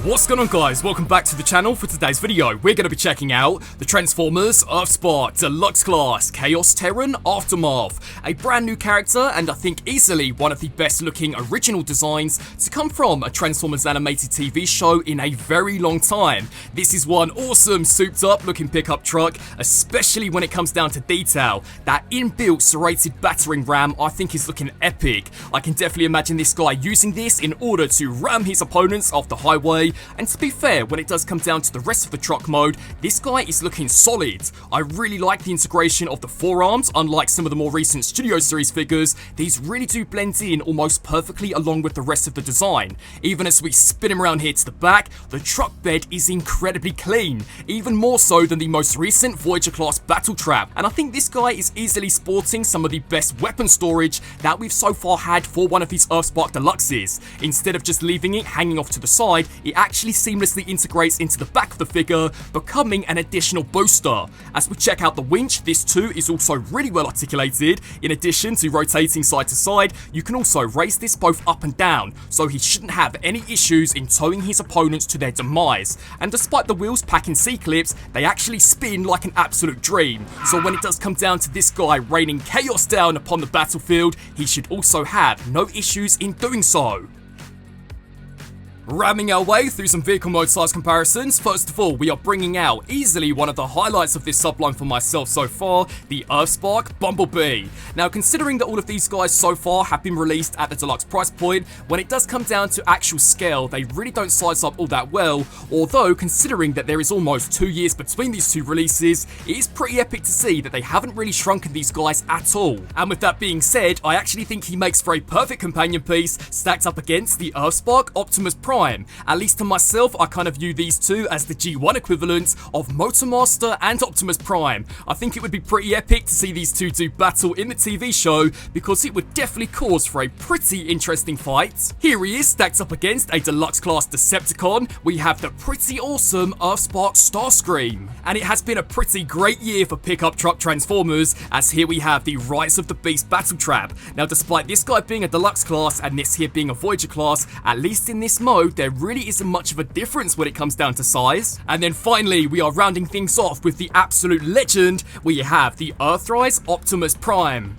What's going on, guys? Welcome back to the channel. For today's video, we're going to be checking out the Transformers EARTHSPARK Deluxe Class Chaos Terran Aftermath, a brand new character and I think easily one of the best looking original designs to come from a Transformers animated TV show in a very long time. This is one awesome souped up looking pickup truck, especially when it comes down to detail. That inbuilt serrated battering ram I think is looking epic. I can definitely imagine this guy using this in order to ram his opponents off the highway. And to be fair, when it does come down to the rest of the truck mode, this guy is looking solid. I really like the integration of the forearms. Unlike some of the more recent Studio Series figures, these really do blend in almost perfectly along with the rest of the design. Even as we spin him around here to the back, the truck bed is incredibly clean, even more so than the most recent Voyager class battle trap. And I think this guy is easily sporting some of the best weapon storage that we've so far had for one of these EARTHSPARK Deluxes. Instead of just leaving it hanging off to the side, it actually seamlessly integrates into the back of the figure, becoming an additional booster. As we check out the winch, this too is also really well articulated. In addition to rotating side to side, you can also raise this both up and down, so he shouldn't have any issues in towing his opponents to their demise. And despite the wheels packing C-clips, they actually spin like an absolute dream. So when it does come down to this guy raining chaos down upon the battlefield, he should also have no issues in doing so. Ramming our way through some vehicle mode size comparisons, first of all we are bringing out easily one of the highlights of this subline for myself so far, the EARTHSPARK Bumblebee. Now considering that all of these guys so far have been released at the deluxe price point, when it does come down to actual scale they really don't size up all that well, although considering that there is almost 2 years between these two releases, it is pretty epic to see that they haven't really shrunken these guys at all. And with that being said, I actually think he makes for a perfect companion piece stacked up against the EARTHSPARK Optimus Prime. At least to myself, I kind of view these two as the G1 equivalents of Motormaster and Optimus Prime. I think it would be pretty epic to see these two do battle in the TV show because it would definitely cause for a pretty interesting fight. Here he is stacked up against a deluxe class Decepticon. We have the pretty awesome EARTHSPARK Starscream. And it has been a pretty great year for pickup truck Transformers, as here we have the Rise of the Beast Battle Trap. Now despite this guy being a deluxe class and this here being a Voyager class, at least in this mode there really isn't much of a difference when it comes down to size. And then finally we are rounding things off with the absolute legend. We have the Earthrise Optimus Prime.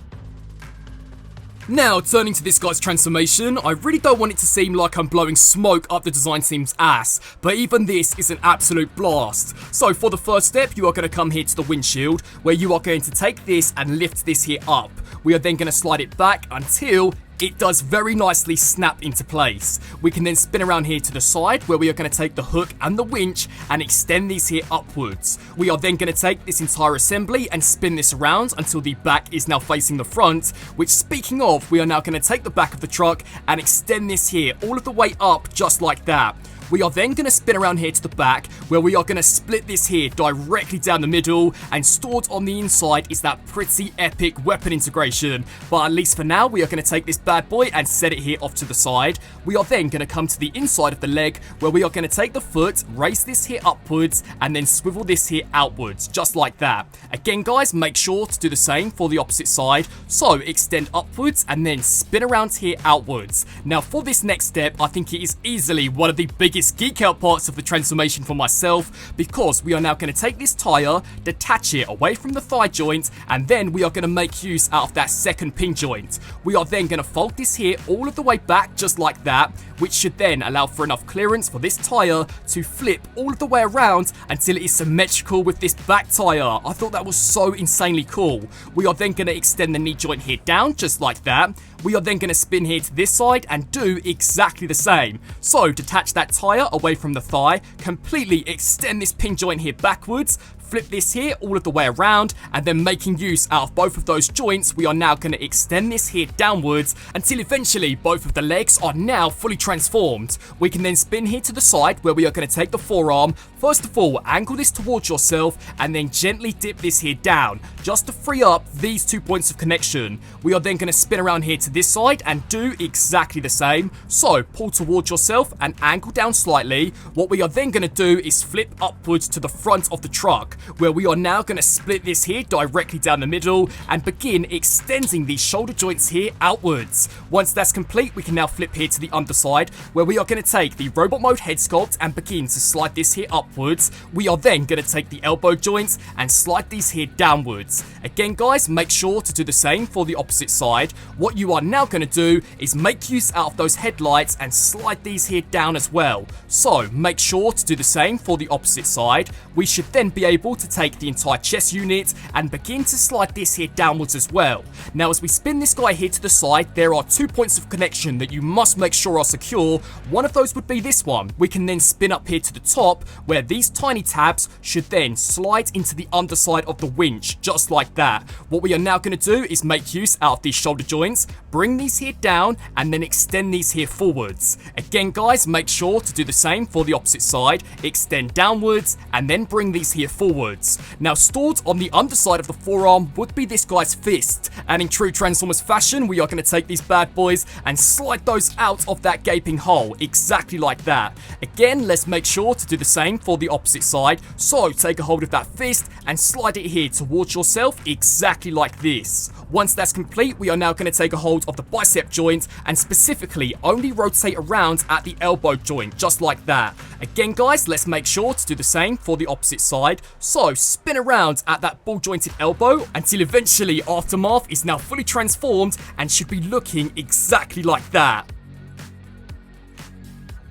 Now, turning to this guy's transformation, I really don't want it to seem like I'm blowing smoke up the design team's ass, but even this is an absolute blast. So for the first step, you are going to come here to the windshield, where you are going to take this and lift this here up. We are then going to slide it back until it does very nicely snap into place. We can then spin around here to the side where we are going to take the hook and the winch and extend these here upwards. We are then going to take this entire assembly and spin this around until the back is now facing the front, which speaking of, we are now going to take the back of the truck and extend this here all of the way up just like that. We are then going to spin around here to the back where we are going to split this here directly down the middle, and stored on the inside is that pretty epic weapon integration. But at least for now we are going to take this bad boy and set it here off to the side. We are then going to come to the inside of the leg where we are going to take the foot, raise this here upwards and then swivel this here outwards just like that. Again guys, make sure to do the same for the opposite side. So extend upwards and then spin around here outwards. Now for this next step, I think it is easily one of the biggest geek out parts of the transformation for myself, because we are now going to take this tire, detach it away from the thigh joint, and then we are going to make use out of that second pin joint. We are then going to fold this here all of the way back just like that, which should then allow for enough clearance for this tire to flip all of the way around until it is symmetrical with this back tire. I thought that was so insanely cool. We are then going to extend the knee joint here down just like that. We are then going to spin here to this side and do exactly the same. So detach that tire away from the thigh, completely extend this pin joint here backwards, flip this here all of the way around, and then making use out of both of those joints, we are now going to extend this here downwards until eventually both of the legs are now fully transformed. We can then spin here to the side where we are going to take the forearm. First of all, angle this towards yourself and then gently dip this here down just to free up these 2 points of connection. We are then going to spin around here to this side and do exactly the same. So pull towards yourself and angle down slightly. What we are then going to do is flip upwards to the front of the truck. where we are now going to split this here directly down the middle and begin extending these shoulder joints here outwards. Once that's complete, we can now flip here to the underside, where we are going to take the robot mode head sculpt and begin to slide this here upwards. We are then going to take the elbow joints and slide these here downwards. Again guys, make sure to do the same for the opposite side. What you are now going to do is make use out of those headlights and slide these here down as well. So make sure to do the same for the opposite side. We should then be able to take the entire chest unit and begin to slide this here downwards as well. Now as we spin this guy here to the side, there are 2 points of connection that you must make sure are secure. One of those would be this one. We can then spin up here to the top, where these tiny tabs should then slide into the underside of the winch, just like that. What we are now going to do is make use out of these shoulder joints, bring these here down, and then extend these here forwards. Again guys, make sure to do the same for the opposite side, extend downwards, and then bring these here forwards. Now stored on the underside of the forearm would be this guy's fist, and in true Transformers fashion, we are going to take these bad boys and slide those out of that gaping hole, exactly like that. Again, let's make sure to do the same for the opposite side, so take a hold of that fist and slide it here towards yourself, exactly like this. Once that's complete, we are now going to take a hold of the bicep joint and specifically only rotate around at the elbow joint, just like that. Again guys, let's make sure to do the same for the opposite side. So spin around at that ball jointed elbow until eventually Aftermath is now fully transformed and should be looking exactly like that.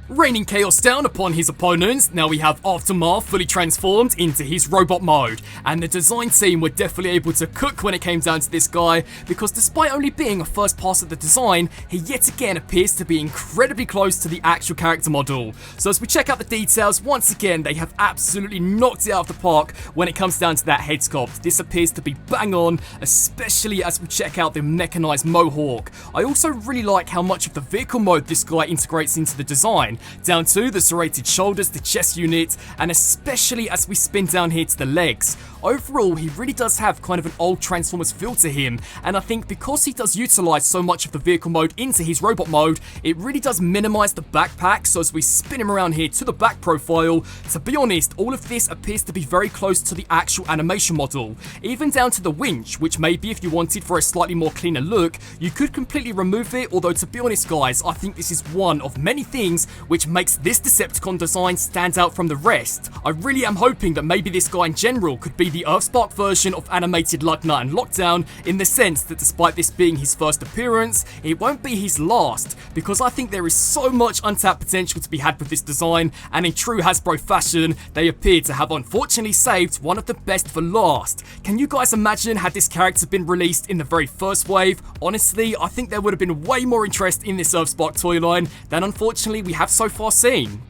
Raining chaos down upon his opponents, now we have Aftermath fully transformed into his robot mode, and the design team were definitely able to cook when it came down to this guy, because despite only being a first pass at the design, he yet again appears to be incredibly close to the actual character model. So as we check out the details, once again they have absolutely knocked it out of the park when it comes down to that head sculpt. This appears to be bang on, especially as we check out the mechanized mohawk. I also really like how much of the vehicle mode this guy integrates into the design, down to the serrated shoulders, the chest unit, and especially as we spin down here to the legs. Overall, he really does have kind of an old Transformers feel to him, and I think because he does utilize so much of the vehicle mode into his robot mode, it really does minimize the backpack. So as we spin him around here to the back profile, to be honest, all of this appears to be very close to the actual animation model, even down to the winch, which maybe if you wanted for a slightly more cleaner look, you could completely remove it. Although to be honest guys, I think this is one of many things which makes this Decepticon design stand out from the rest. I really am hoping that maybe this guy in general could be the EARTHSPARK version of animated Lugnut and Lockdown, in the sense that despite this being his first appearance, it won't be his last, because I think there is so much untapped potential to be had with this design, and in true Hasbro fashion, they appear to have unfortunately saved one of the best for last. Can you guys imagine had this character been released in the very first wave? Honestly, I think there would have been way more interest in this EARTHSPARK toy line than unfortunately we have so far seen.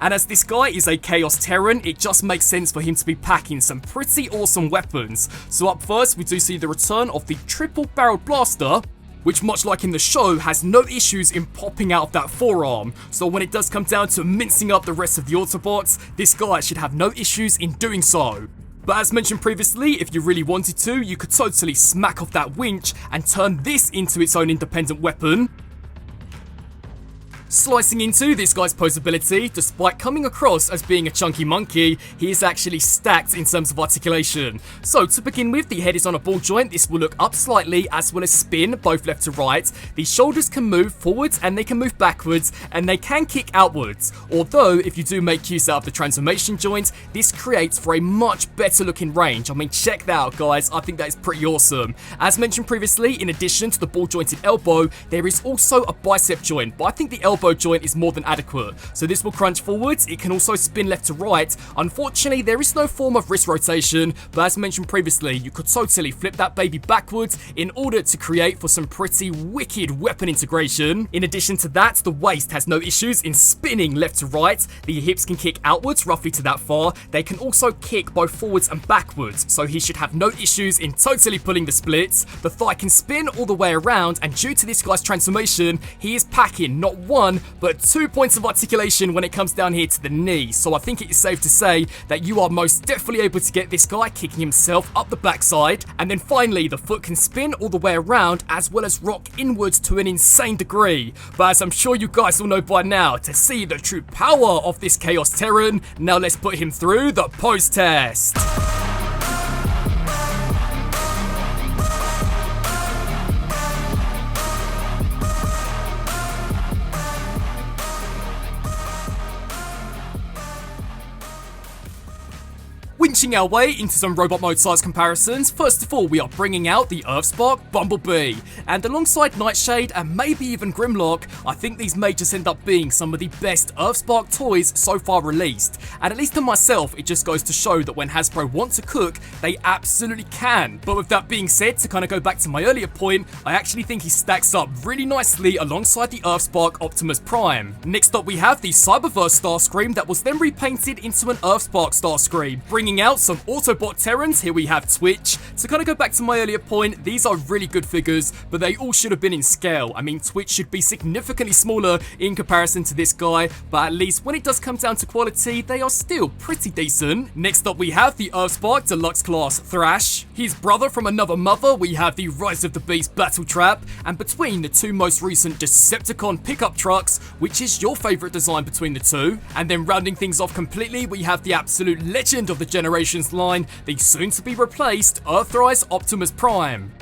And as this guy is a Chaos Terran, it just makes sense for him to be packing some pretty awesome weapons. So up first, we do see the return of the triple-barreled blaster, which much like in the show, has no issues in popping out of that forearm. So when it does come down to mincing up the rest of the Autobots, this guy should have no issues in doing so. But as mentioned previously, if you really wanted to, you could totally smack off that winch and turn this into its own independent weapon. Slicing into this guy's posability, despite coming across as being a chunky monkey, he is actually stacked in terms of articulation. So to begin with, the head is on a ball joint. This will look up slightly as well as spin both left to right. The shoulders can move forwards and they can move backwards, and they can kick outwards. Although if you do make use out of the transformation joint, this creates for a much better looking range. I mean, check that out guys, I think that is pretty awesome. As mentioned previously, in addition to the ball jointed elbow, there is also a bicep joint, but I think the elbow joint is more than adequate. So this will crunch forwards, it can also spin left to right. Unfortunately, there is no form of wrist rotation, but as mentioned previously, you could totally flip that baby backwards in order to create for some pretty wicked weapon integration. In addition to that, the waist has no issues in spinning left to right. The hips can kick outwards roughly to that far. They can also kick both forwards and backwards, so he should have no issues in totally pulling the splits. The thigh can spin all the way around, and due to this guy's transformation, he is packing not one, but 2 points of articulation when it comes down here to the knee. So I think it is safe to say that you are most definitely able to get this guy kicking himself up the backside. And then finally, the foot can spin all the way around as well as rock inwards to an insane degree. But as I'm sure you guys all know by now, to see the true power of this Chaos Terran, now let's put him through the pose test. winching our way into some robot mode size comparisons, first of all we are bringing out the EARTHSPARK Bumblebee, and alongside Nightshade and maybe even Grimlock, I think these may just end up being some of the best EARTHSPARK toys so far released, and at least to myself it just goes to show that when Hasbro want to cook, they absolutely can. But with that being said, to kind of go back to my earlier point, I actually think he stacks up really nicely alongside the EARTHSPARK Optimus Prime. Next up we have the Cyberverse Starscream that was then repainted into an EARTHSPARK Starscream, bringing out some Autobot Terrans. Here we have Twitch. To kind of go back to my earlier point, these are really good figures, but they all should have been in scale. I mean, Twitch should be significantly smaller in comparison to this guy, but at least when it does come down to quality, they are still pretty decent. Next up we have the EARTHSPARK Deluxe Class Thrash. His brother from another mother, we have the Rise of the Beast Battle Trap, and between the two most recent Decepticon pickup trucks, which is your favourite design between the two, and then rounding things off completely, we have the absolute legend of the Generations line, the soon to be replaced Earthrise Optimus Prime.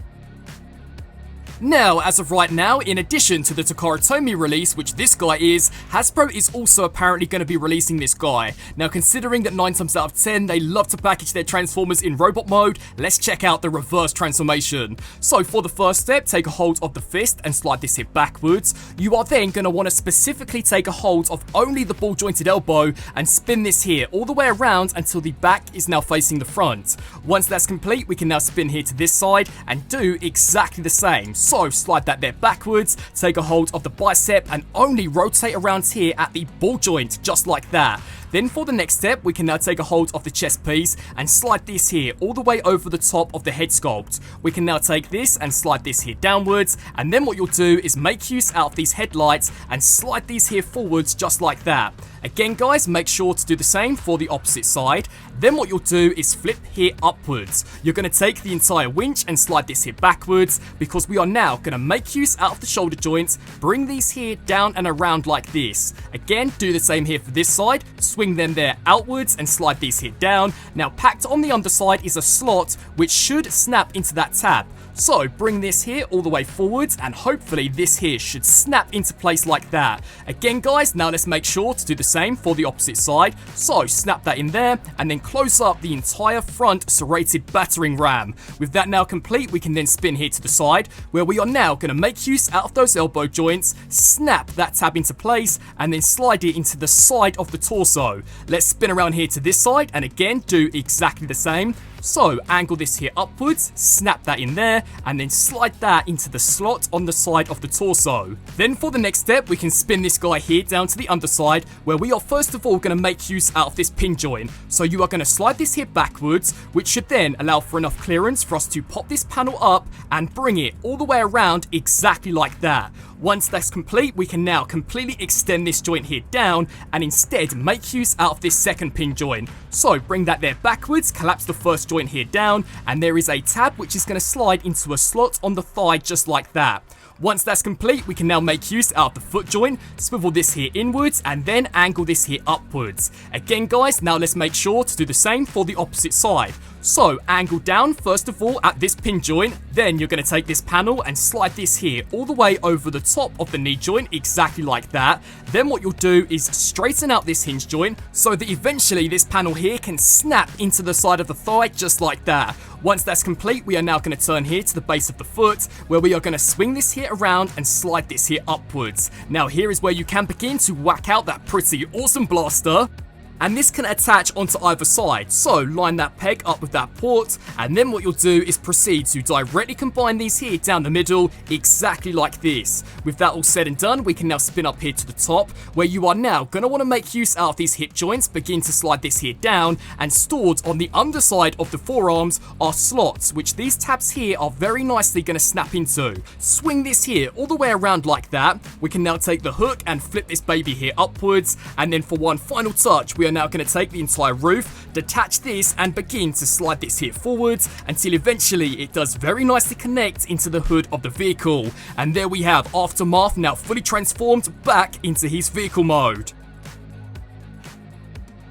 Now, as of right now, in addition to the Takara Tomy release, which this guy is, Hasbro is also apparently going to be releasing this guy. Now, considering that 9 times out of 10, they love to package their Transformers in robot mode, let's check out the reverse transformation. So, for the first step, take a hold of the fist and slide this here backwards. You are then going to want to specifically take a hold of only the ball jointed elbow and spin this here all the way around until the back is now facing the front. Once that's complete, we can now spin here to this side and do exactly the same. So slide that there backwards, take a hold of the bicep and only rotate around here at the ball joint, just like that. Then for the next step, we can now take a hold of the chest piece and slide this here all the way over the top of the head sculpt. We can now take this and slide this here downwards, and then what you'll do is make use out of these headlights and slide these here forwards just like that. Again guys, make sure to do the same for the opposite side. Then what you'll do is flip here upwards. You're going to take the entire winch and slide this here backwards, because we are now going to make use out of the shoulder joints, bring these here down and around like this. Again, do the same here for this side, swing them there outwards and slide these here down. Now packed on the underside is a slot which should snap into that tab. So bring this here all the way forwards and hopefully this here should snap into place like that. Again guys, now let's make sure to do the same for the opposite side. So snap that in there and then close up the entire front serrated battering ram. With that now complete, we can then spin here to the side where we are now going to make use out of those elbow joints, snap that tab into place and then slide it into the side of the torso. Let's spin around here to this side and again do exactly the same. So angle this here upwards, snap that in there, and then slide that into the slot on the side of the torso. Then for the next step, we can spin this guy here down to the underside, where we are first of all going to make use out of this pin joint. So you are going to slide this here backwards, which should then allow for enough clearance for us to pop this panel up and bring it all the way around exactly like that. Once that's complete, we can now completely extend this joint here down and instead make use out of this second pin joint. So bring that there backwards, collapse the first joint here down, and there is a tab which is going to slide into a slot on the thigh just like that. Once that's complete, we can now make use out of the foot joint, swivel this here inwards, and then angle this here upwards. Again guys, now let's make sure to do the same for the opposite side. So, angle down first of all at this pin joint, then you're going to take this panel and slide this here all the way over the top of the knee joint, exactly like that. Then what you'll do is straighten out this hinge joint, so that eventually this panel here can snap into the side of the thigh, just like that. Once that's complete, we are now going to turn here to the base of the foot, where we are going to swing this here around and slide this here upwards. Now here is where you can begin to whack out that pretty awesome blaster. And this can attach onto either side, so line that peg up with that port, and then what you'll do is proceed to directly combine these here down the middle, exactly like this. With that all said and done, we can now spin up here to the top, where you are now going to want to make use out of these hip joints, begin to slide this here down, and stored on the underside of the forearms are slots, which these tabs here are very nicely going to snap into. Swing this here all the way around like that. We can now take the hook and flip this baby here upwards, and then for one final touch, we are now going to take the entire roof, detach this and begin to slide this here forwards until eventually it does very nicely connect into the hood of the vehicle. And there we have Aftermath now fully transformed back into his vehicle mode.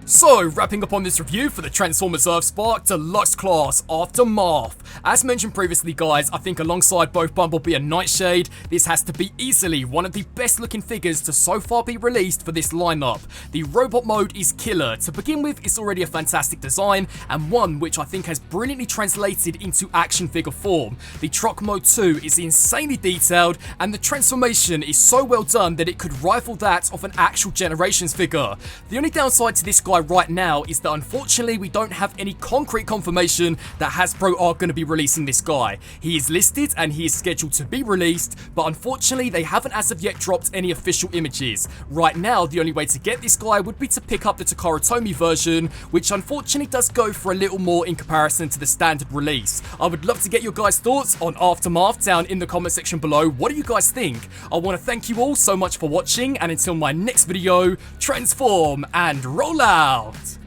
So, wrapping up on this review for the Transformers EARTHSPARK Deluxe Class Aftermath. As mentioned previously, guys, I think alongside both Bumblebee and Nightshade, this has to be easily one of the best looking figures to so far be released for this lineup. The robot mode is killer. To begin with, it's already a fantastic design, and one which I think has brilliantly translated into action figure form. The truck mode too is insanely detailed, and the transformation is so well done that it could rival that of an actual Generations figure. The only downside to this guy right now is that unfortunately we don't have any concrete confirmation that Hasbro are going to be releasing this guy. He is listed and he is scheduled to be released, but unfortunately they haven't as of yet dropped any official images. Right now, the only way to get this guy would be to pick up the Takara Tomy version, which unfortunately does go for a little more in comparison to the standard release. I would love to get your guys' thoughts on Aftermath down in the comment section below. What do you guys think? I want to thank you all so much for watching, and until my next video, transform and roll out!